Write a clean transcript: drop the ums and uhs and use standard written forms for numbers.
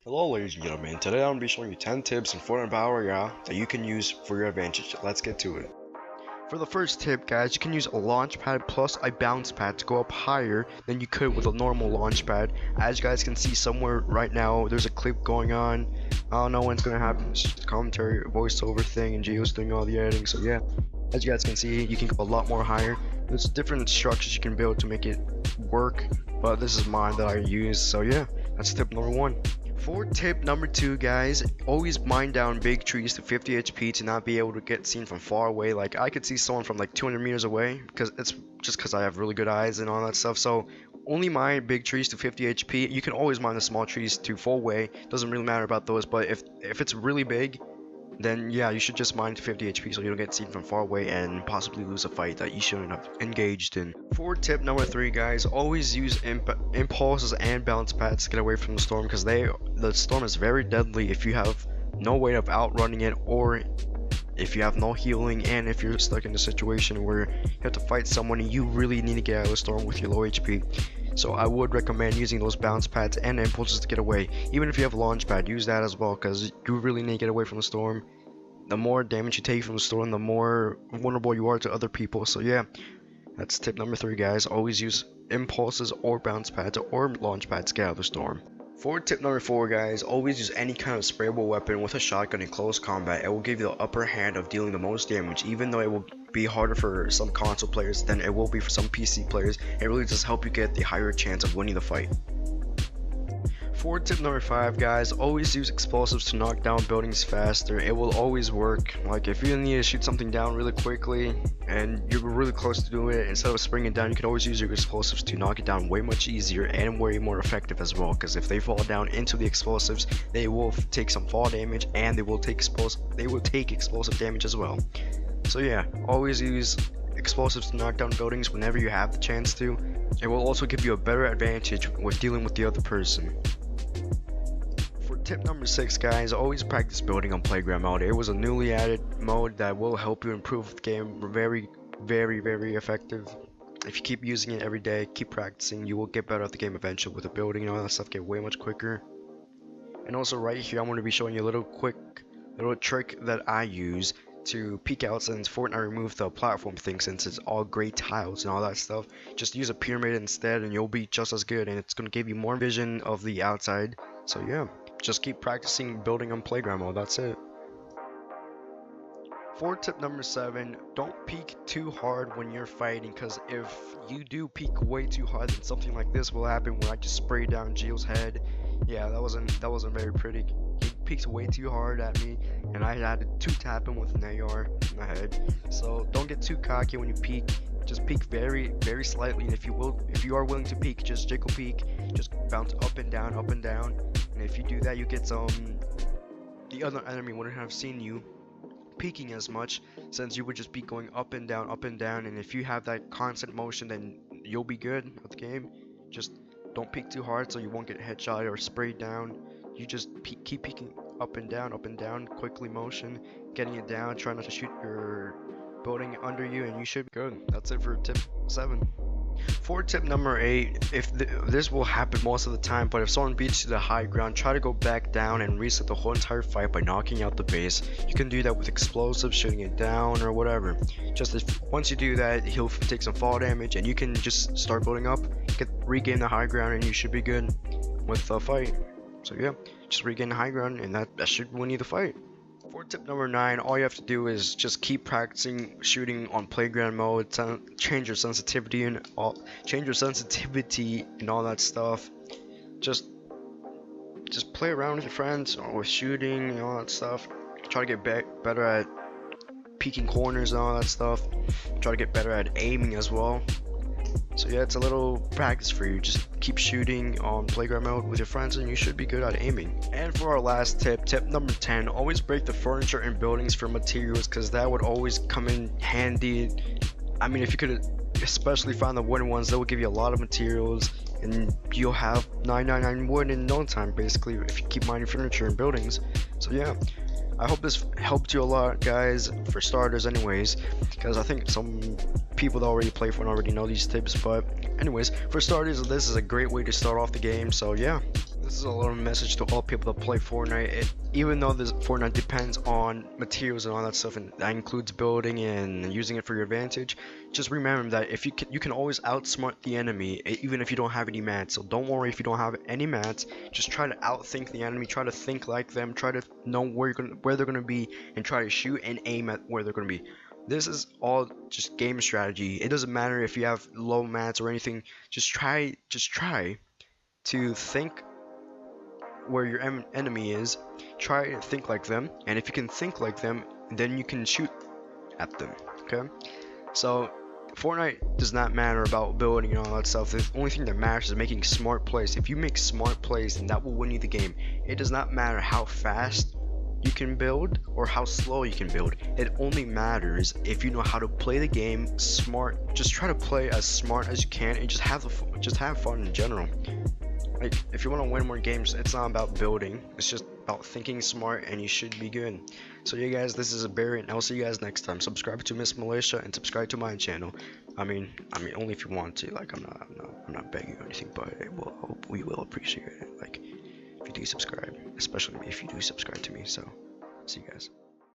Hello ladies and gentlemen, today I'm going to be showing you 10 tips in Fortnite Battle Royale that you can use for your advantage. Let's get to it. For the first tip guys, you can use a launch pad plus a bounce pad to go up higher than you could with a normal launch pad. As you guys can see somewhere right now, there's a clip going on. I don't know when it's going to happen, it's just a commentary, voiceover thing, and Gio's doing all the editing, so yeah. As you guys can see, you can go a lot more higher. There's different structures you can build to make it work, but this is mine that I use, so yeah, that's tip number 1. For tip number 2 guys, always mine down big trees to 50 HP to not be able to get seen from far away. Like I could see someone from like 200 meters away because it's just because I have really good eyes and all that stuff. So only mine big trees to 50 HP. You can always mine the small trees to full way. Doesn't really matter about those, but if it's really big, then yeah, you should just mine to 50 HP so you don't get seen from far away and possibly lose a fight that you shouldn't have engaged in. For tip number 3 guys, always use impulses and bounce pads to get away from the storm, because the storm is very deadly if you have no way of outrunning it, or if you have no healing, and if you're stuck in a situation where you have to fight someone and you really need to get out of the storm with your low HP. So I would recommend using those bounce pads and impulses to get away. Even if you have a launch pad, use that as well, because you really need to get away from the storm. The more damage you take from the storm, the more vulnerable you are to other people. So yeah, that's tip number 3 guys. Always use impulses or bounce pads or launch pads to get out of the storm. For tip number 4 guys, always use any kind of sprayable weapon with a shotgun in close combat. It will give you the upper hand of dealing the most damage, even though it will be harder for some console players than it will be for some PC players. It really does help you get the higher chance of winning the fight. For tip number 5 guys, always use explosives to knock down buildings faster. It will always work. Like if you need to shoot something down really quickly and you're really close to doing it, instead of springing it down, you can always use your explosives to knock it down way much easier and way more effective as well, because if they fall down into the explosives, they will take some fall damage and they will take explosive damage as well. So yeah, always use explosives to knock down buildings whenever you have the chance to. It will also give you a better advantage with dealing with the other person. For tip number 6 guys, always practice building on playground mode. It was a newly added mode that will help you improve the game. Very effective. If you keep using it every day, keep practicing, you will get better at the game eventually. With the building and all that stuff, get way much quicker. And also right here, I'm going to be showing you a little trick that I use to peek out, since Fortnite removed the platform thing, since it's all gray tiles and all that stuff. Just use a pyramid instead and you'll be just as good, and it's going to give you more vision of the outside. So yeah, just keep practicing building on playground mode. That's it. For tip number 7, don't peek too hard when you're fighting, because if you do peek way too hard, then something like this will happen when I just sprayed down Gio's head. Yeah, that wasn't very pretty. He peeked way too hard at me, and I had to tap him with an AR in the head. So don't get too cocky when you peek. Just peek very slightly, and if you are willing to peek, just jiggle peek, just bounce up and down, and if you do that, you get some. The other enemy wouldn't have seen you peeking as much, since you would just be going up and down, and if you have that constant motion, then you'll be good at the game. Just don't peek too hard so you won't get headshot or sprayed down. You just keep peeking up and down, quickly motion, getting it down, try not to shoot your building under you, and you should be good. That's it for tip 7. For tip number 8, this will happen most of the time, but if someone beats you to the high ground, try to go back down and reset the whole entire fight by knocking out the base. You can do that with explosives, shooting it down, or whatever. Once you do that, he'll take some fall damage, and you can just start building up, regain the high ground, and you should be good with the fight. So yeah, just regain the high ground, and that should win you the fight. For tip number 9, all you have to do is just keep practicing shooting on playground mode, change your sensitivity and all that stuff. Just play around with your friends or with shooting and all that stuff. Try to get better at peeking corners and all that stuff. Try to get better at aiming as well. So yeah, it's a little practice for you. Just keep shooting on playground mode with your friends and you should be good at aiming. And for our last tip, tip number 10, always break the furniture in buildings for materials, because that would always come in handy. I mean, if you could especially find the wooden ones, that will give you a lot of materials, and you'll have 999 wood in no time basically if you keep mining furniture in buildings. So yeah, I hope this helped you a lot, guys, for starters anyways, because I think some people that already play Fortnite already know these tips. But anyways, for starters, this is a great way to start off the game. So yeah, this This is a little message to all people that play Fortnite. Even though this Fortnite depends on materials and all that stuff, and that includes building and using it for your advantage, just remember that if you can always outsmart the enemy, even if you don't have any mats. So don't worry if you don't have any mats. Just try to outthink the enemy. Try to think like them. Try to know where they're gonna be, and try to shoot and aim at where they're gonna be. This is all just game strategy. It doesn't matter if you have low mats or anything. Just try to think where your enemy is. Try to think like them, and if you can think like them, then you can shoot at them. Okay, so Fortnite does not matter about building and all that stuff. The only thing that matters is making smart plays. If you make smart plays, then that will win you the game. It does not matter how fast you can build or how slow you can build. It only matters if you know how to play the game smart. Just try to play as smart as you can, and just have fun in general. Like, if you want to win more games, it's not about building. It's just about thinking smart, and you should be good. So yeah, guys, this is Barry, and I'll see you guys next time. Subscribe to Myst Militia and subscribe to my channel. I mean, only if you want to. Like, I'm not begging or anything, but we will appreciate it. Like, if you do subscribe, especially if you do subscribe to me. So, see you guys.